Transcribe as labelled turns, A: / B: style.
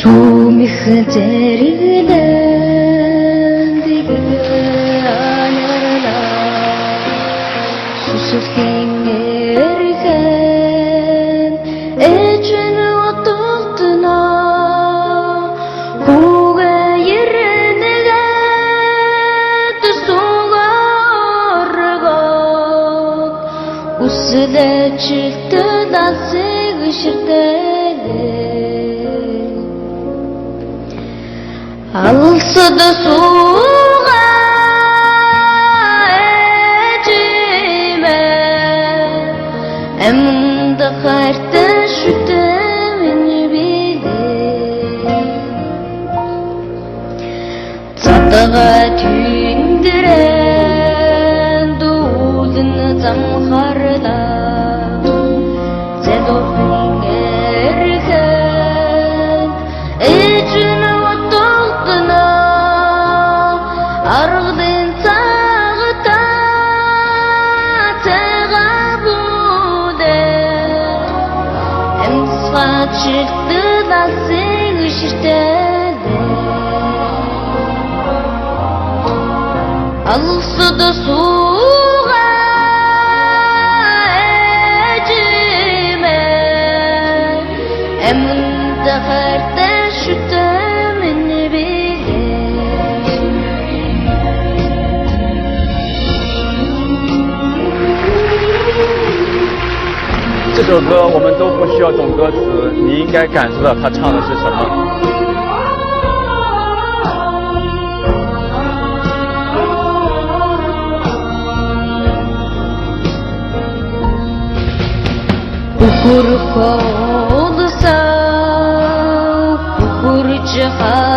A: Сумихэн зэрэглэн дэглэнэрлаа Сүсэлхэн эрхэн эжэн уталтна Хүүгэ ерэнэгэд сугаргад Үсэлэчилтэн асыг ширтэнэ Алсад сууга эжиме Эмд хайртай шүтэн билээ Цадага түйндэрэн дүүлэн замхарлаа Зэдорхэн эрхэн эжэн Аргадын цагта цагабудэ Эмсфат шилтэ насыг ширтэнэ Алсад сууга эжиме Эмд хайртай шүтэн билээ
B: 这首歌我们都不需要懂歌词，你应该感受到他唱的是什么。
A: Kukur kolsa, kukur cihaz